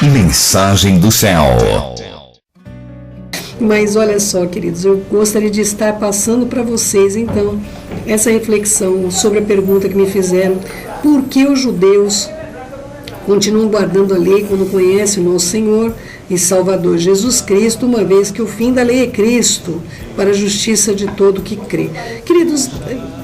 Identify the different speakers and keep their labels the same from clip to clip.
Speaker 1: Mensagem do céu.
Speaker 2: Mas olha só, queridos, eu gostaria de estar passando para vocês, então, essa reflexão sobre a pergunta que me fizeram: por que os judeus continuam guardando a lei quando conhecem o nosso Senhor e Salvador Jesus Cristo, uma vez que o fim da lei é Cristo, para a justiça de todo que crê? Queridos,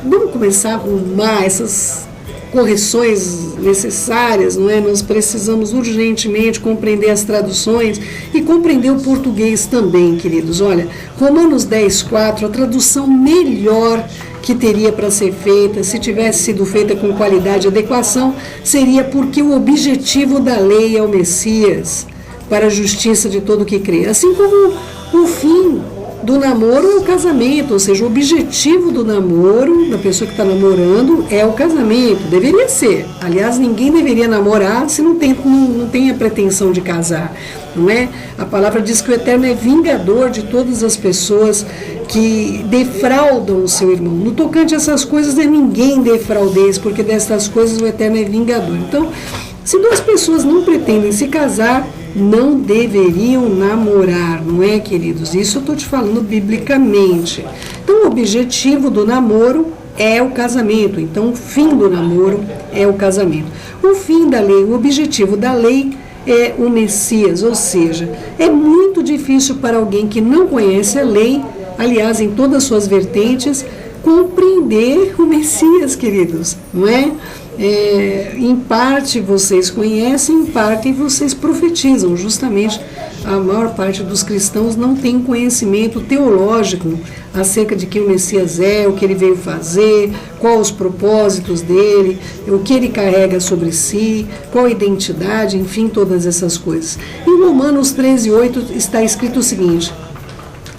Speaker 2: vamos começar a arrumar essas correções necessárias, não é? Nós precisamos urgentemente compreender as traduções e compreender o português também, queridos. Olha, Romanos 10:4, a tradução melhor que teria para ser feita, se tivesse sido feita com qualidade e adequação, seria: porque o objetivo da lei é o Messias, para a justiça de todo que crê. Assim como o fim do namoro é o casamento, ou seja, o objetivo do namoro, da pessoa que está namorando, é o casamento. Deveria ser. Aliás, ninguém deveria namorar se não tem a pretensão de casar, não é? A palavra diz que o Eterno é vingador de todas as pessoas que defraudam o seu irmão. No tocante a essas coisas, ninguém defraudeis, porque destas coisas o Eterno é vingador. Então, se duas pessoas não pretendem se casar, não deveriam namorar, não é, queridos? Isso eu estou te falando biblicamente. Então, o objetivo do namoro é o casamento. Então, o fim do namoro é o casamento. O fim da lei, o objetivo da lei é o Messias, ou seja, é muito difícil para alguém que não conhece a lei, aliás, em todas as suas vertentes, compreender o Messias, queridos, não é? Em parte vocês conhecem, em parte vocês profetizam. Justamente a maior parte dos cristãos não tem conhecimento teológico acerca de quem o Messias é, o que ele veio fazer, quais os propósitos dele, o que ele carrega sobre si, qual a identidade, enfim, todas essas coisas. Em Romanos 13:8 está escrito o seguinte: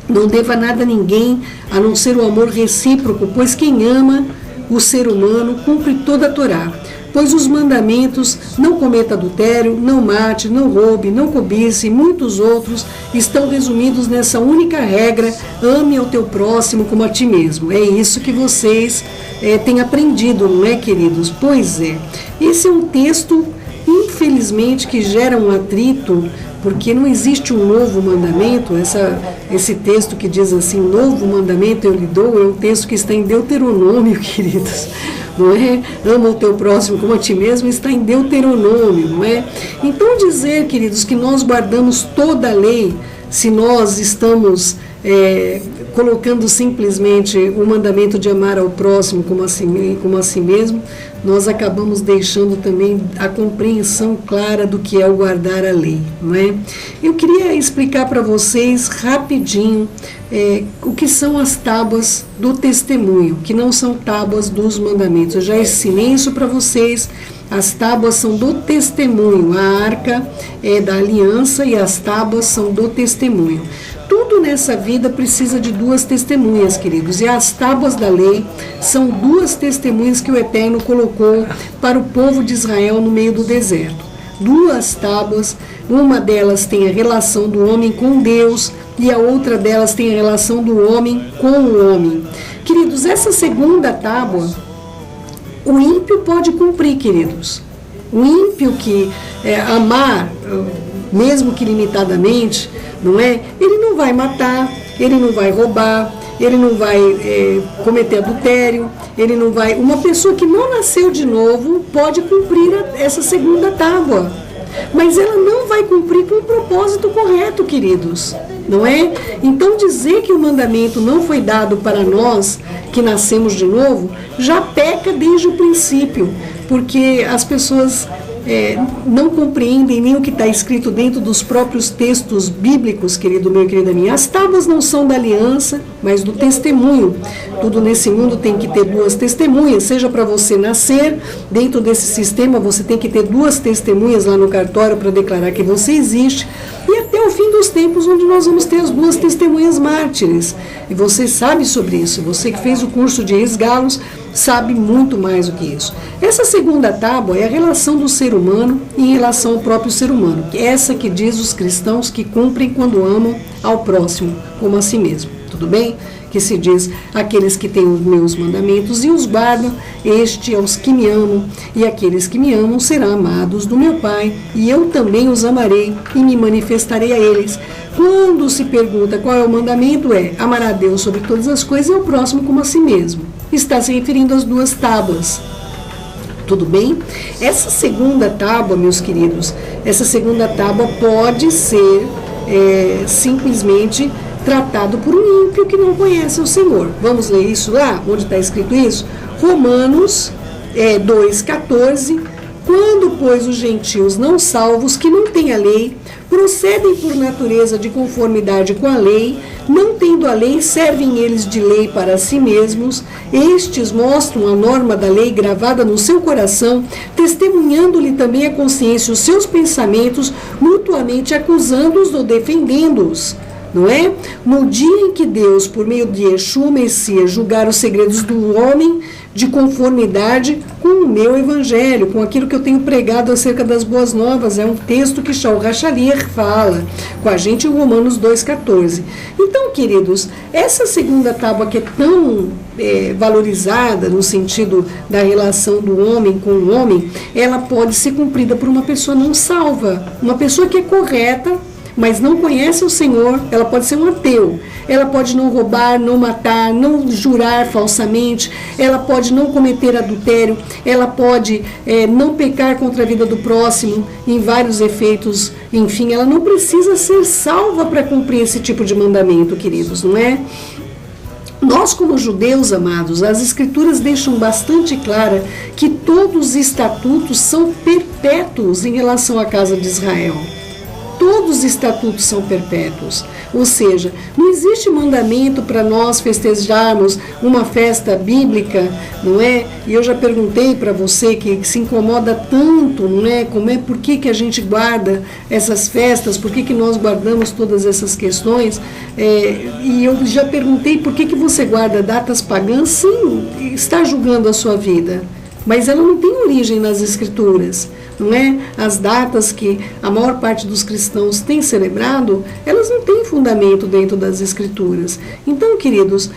Speaker 2: não deva nada a ninguém, a não ser o amor recíproco, pois quem ama o ser humano cumpre toda a Torá. Pois os mandamentos: não cometa adultério, não mate, não roube, não cobice, e muitos outros estão resumidos nessa única regra: ame ao teu próximo como a ti mesmo. É isso que vocês têm aprendido, não é, queridos? Pois é. Esse é um texto, infelizmente, que gera um atrito, porque não existe um novo mandamento. Esse texto que diz assim: novo mandamento eu lhe dou, é um texto que está em Deuteronômio, queridos, não é? Ama o teu próximo como a ti mesmo, está em Deuteronômio, não é? Então, dizer, queridos, que nós guardamos toda a lei, se nós estamos colocando simplesmente o mandamento de amar ao próximo como a si mesmo, nós acabamos deixando também a compreensão clara do que é o guardar a lei, não é? Eu queria explicar para vocês rapidinho o que são as tábuas do testemunho, que não são tábuas dos mandamentos. Eu já ensinei isso para vocês. As tábuas são do testemunho, a arca é da aliança e as tábuas são do testemunho. Tudo nessa vida precisa de duas testemunhas, queridos, e as tábuas da lei são duas testemunhas que o Eterno colocou para o povo de Israel no meio do deserto. Duas tábuas, uma delas tem a relação do homem com Deus e a outra delas tem a relação do homem com o homem. Queridos, essa segunda tábua, o ímpio pode cumprir, queridos. O ímpio que amar, mesmo que limitadamente, não é? Ele não vai matar, ele não vai roubar, ele não vai cometer adultério, ele não vai... Uma pessoa que não nasceu de novo pode cumprir essa segunda tábua, mas ela não vai cumprir com o propósito correto, queridos, não é? Então, dizer que o mandamento não foi dado para nós que nascemos de novo, já peca desde o princípio, porque as pessoas não compreendem nem o que está escrito dentro dos próprios textos bíblicos, querido meu e querida minha. As tábuas não são da aliança, mas do testemunho. Tudo nesse mundo tem que ter duas testemunhas, seja para você nascer, dentro desse sistema você tem que ter duas testemunhas lá no cartório para declarar que você existe, e até o fim dos tempos, onde nós vamos ter as duas testemunhas mártires. E você sabe sobre isso, você que fez o curso de Esgalos sabe muito mais do que isso. Essa segunda tábua é a relação do ser humano em relação ao próprio ser humano, essa que diz os cristãos que cumprem quando amam ao próximo como a si mesmo. Tudo bem? que se diz: aqueles que têm os meus mandamentos e os guardam, este é os que me amam, e aqueles que me amam serão amados do meu Pai, e eu também os amarei e me manifestarei a eles. Quando se pergunta qual é o mandamento, amar a Deus sobre todas as coisas e ao próximo como a si mesmo. Está se referindo às 2 tábuas. Tudo bem? Essa segunda tábua, meus queridos, essa segunda tábua pode ser simplesmente tratado por um ímpio que não conhece o Senhor. Vamos ler isso lá, onde está escrito isso? Romanos 2,14. Quando, pois, os gentios não salvos, que não têm a lei, procedem por natureza de conformidade com a lei, não tendo a lei, servem eles de lei para si mesmos, estes mostram a norma da lei gravada no seu coração, testemunhando-lhe também a consciência os seus pensamentos, mutuamente acusando-os ou defendendo-os. Não é? No dia em que Deus, por meio de Yeshua, o Messias, julgar os segredos do homem de conformidade com o meu evangelho, com aquilo que eu tenho pregado acerca das boas novas. É um texto que Shaul Hashaliach fala com a gente em Romanos 2,14. Então, queridos, essa segunda tábua que é tão valorizada no sentido da relação do homem com o homem, ela pode ser cumprida por uma pessoa não salva, uma pessoa que é correta, mas não conhece o Senhor. Ela pode ser um ateu, ela pode não roubar, não matar, não jurar falsamente, ela pode não cometer adultério, ela pode não pecar contra a vida do próximo, em vários efeitos, enfim, ela não precisa ser salva para cumprir esse tipo de mandamento, queridos, não é? Nós, como judeus amados, as Escrituras deixam bastante clara que todos os estatutos são perpétuos em relação à casa de Israel. Todos os estatutos são perpétuos, ou seja, não existe mandamento para nós festejarmos uma festa bíblica, não é? E eu já perguntei para você que se incomoda tanto, não é? Por que a gente guarda essas festas, por que nós guardamos todas essas questões? E eu já perguntei por que você guarda datas pagãs. Sim, está julgando a sua vida, mas ela não tem origem nas Escrituras. Não é? As datas que a maior parte dos cristãos tem celebrado, elas não têm fundamento dentro das Escrituras. Então, queridos,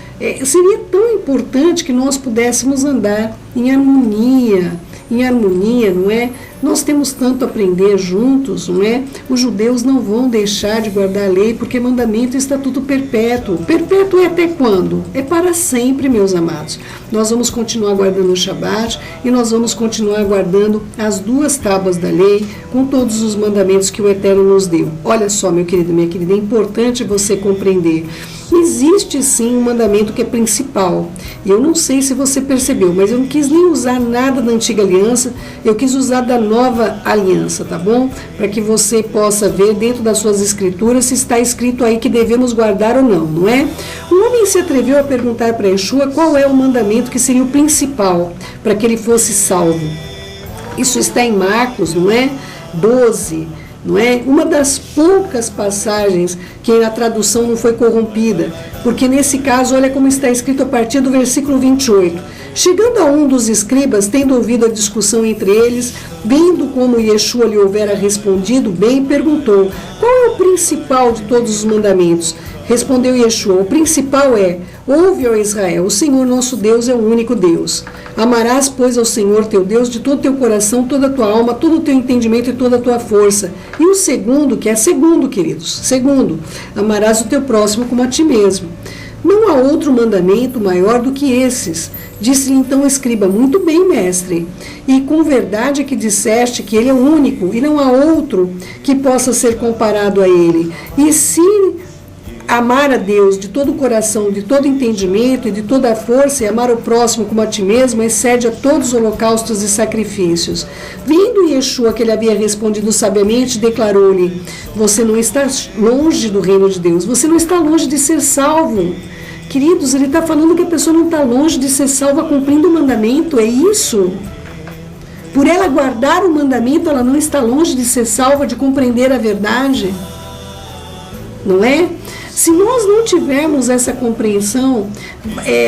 Speaker 2: seria tão importante que nós pudéssemos andar em harmonia, não é? Nós temos tanto a aprender juntos, não é? Os judeus não vão deixar de guardar a lei, porque mandamento é estatuto perpétuo. Perpétuo é até quando? É para sempre, meus amados. Nós vamos continuar guardando o Shabat e nós vamos continuar guardando as 2 tábuas da lei com todos os mandamentos que o Eterno nos deu. Olha só, meu querido, minha querida, é importante você compreender. Existe sim um mandamento que é principal. E eu não sei se você percebeu, mas eu não quis nem usar nada da antiga aliança, eu quis usar da nova aliança, tá bom? Para que você possa ver dentro das suas escrituras se está escrito aí que devemos guardar ou não, não é? Um homem se atreveu a perguntar para Yeshua qual é o mandamento que seria o principal para que ele fosse salvo. Isso está em Marcos, não é? 12. Não é? Uma das poucas passagens que a tradução não foi corrompida, porque nesse caso, olha como está escrito a partir do versículo 28. Chegando a um dos escribas, tendo ouvido a discussão entre eles, vendo como Yeshua lhe houvera respondido bem, perguntou: qual é o principal de todos os mandamentos? Respondeu Yeshua: o principal é: ouve, ó Israel, o Senhor nosso Deus é o único Deus. Amarás, pois, ao Senhor teu Deus de todo o teu coração, toda a tua alma, todo o teu entendimento e toda a tua força. E o segundo, que é segundo, queridos, segundo, amarás o teu próximo como a ti mesmo. Não há outro mandamento maior do que esses. Disse-lhe então o escriba: muito bem, mestre, e com verdade que disseste que ele é o único, e não há outro que possa ser comparado a ele. E se amar a Deus de todo o coração, de todo o entendimento e de toda a força, e amar o próximo como a ti mesmo, excede a todos os holocaustos e sacrifícios. Vendo Yeshua que ele havia respondido sabiamente, declarou-lhe: você não está longe do reino de Deus, você não está longe de ser salvo. Queridos, ele está falando que a pessoa não está longe de ser salva cumprindo o mandamento, é isso. Por ela guardar o mandamento, ela não está longe de ser salva, de compreender a verdade. Não é? Se nós não tivermos essa compreensão,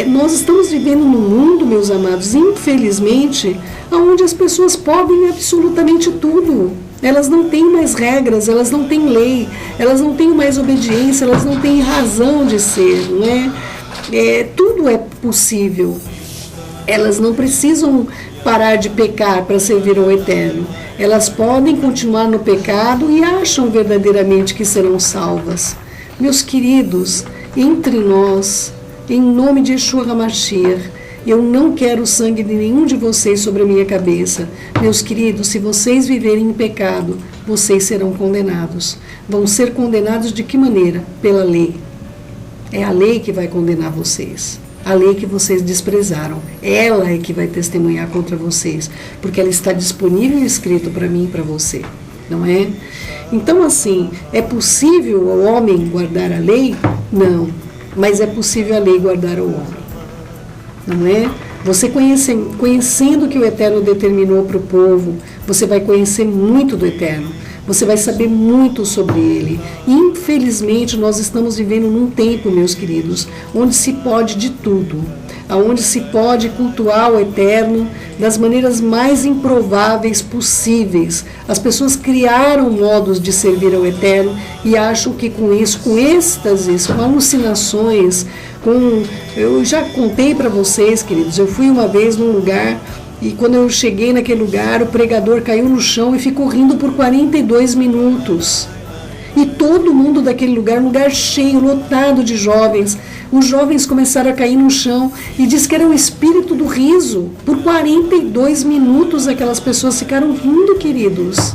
Speaker 2: nós estamos vivendo num mundo, meus amados, infelizmente, onde as pessoas podem absolutamente tudo. Elas não têm mais regras, elas não têm lei, elas não têm mais obediência, elas não têm razão de ser, não é? tudo é possível. Elas não precisam parar de pecar para servir ao Eterno. Elas podem continuar no pecado e acham verdadeiramente que serão salvas. Meus queridos, entre nós, em nome de Yeshua HaMashiach, eu não quero o sangue de nenhum de vocês sobre a minha cabeça. Meus queridos, se vocês viverem em pecado, vocês serão condenados. Vão ser condenados de que maneira? Pela lei. É a lei que vai condenar vocês. A lei que vocês desprezaram. Ela é que vai testemunhar contra vocês. Porque ela está disponível e escrito para mim e para você. Não é? Então, assim, é possível o homem guardar a lei? Não. Mas é possível a lei guardar o homem. Não é? Você conhecendo o que o Eterno determinou para o povo, você vai conhecer muito do Eterno. Você vai saber muito sobre ele. Infelizmente, nós estamos vivendo num tempo, meus queridos, onde se pode de tudo. Onde se pode cultuar o Eterno das maneiras mais improváveis possíveis. As pessoas criaram modos de servir ao Eterno e acham que com isso, com êxtases, com alucinações, eu já contei para vocês, queridos, eu fui uma vez num lugar e quando eu cheguei naquele lugar, o pregador caiu no chão e ficou rindo por 42 minutos. E todo mundo daquele lugar, um lugar cheio, lotado de jovens, os jovens começaram a cair no chão e diz que era o espírito do riso. Por 42 minutos aquelas pessoas ficaram rindo, queridos.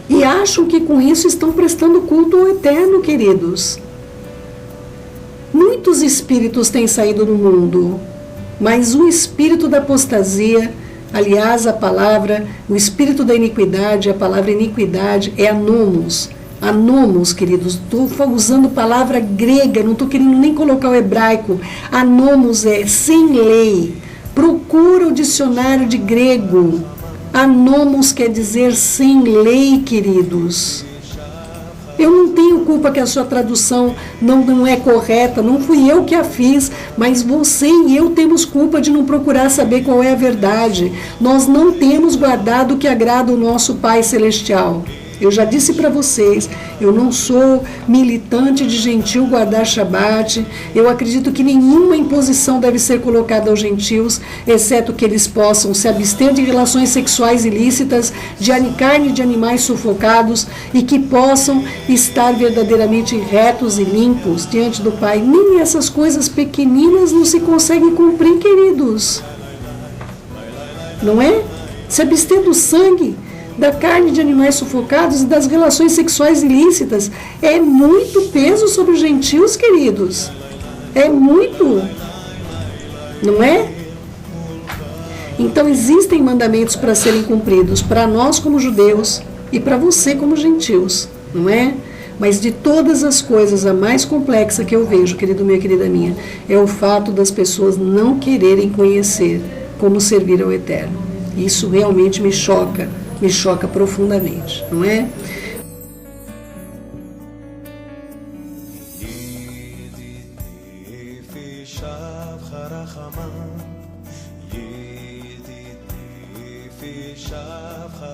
Speaker 2: E acham que com isso estão prestando culto ao Eterno, queridos. Muitos espíritos têm saído do mundo, mas o espírito da apostasia, aliás, a palavra, o espírito da iniquidade, a palavra iniquidade é anomos. Anomos, queridos, estou usando palavra grega, não estou querendo nem colocar o hebraico. Anomos é sem lei. Procura o dicionário de grego. Anomos quer dizer sem lei, queridos. Eu não tenho culpa que a sua tradução não é correta, não fui eu que a fiz, mas você e eu temos culpa de não procurar saber qual é a verdade. Nós não temos guardado o que agrada o nosso Pai Celestial. Eu já disse para vocês, eu não sou militante de gentil guardar Shabat, eu acredito que nenhuma imposição deve ser colocada aos gentios, exceto que eles possam se abster de relações sexuais ilícitas, de carne de animais sufocados e que possam estar verdadeiramente retos e limpos diante do Pai. Nem essas coisas pequeninas não se conseguem cumprir, queridos. Não é? Se abster do sangue, da carne de animais sufocados e das relações sexuais ilícitas. É muito peso sobre os gentios, queridos. É muito. Não é? Então existem mandamentos para serem cumpridos, para nós como judeus e para você como gentios, não é? Mas de todas as coisas, a mais complexa que eu vejo, querido meu e querida minha, é o fato das pessoas não quererem conhecer como servir ao Eterno. Isso realmente me choca profundamente, não é?
Speaker 1: Shav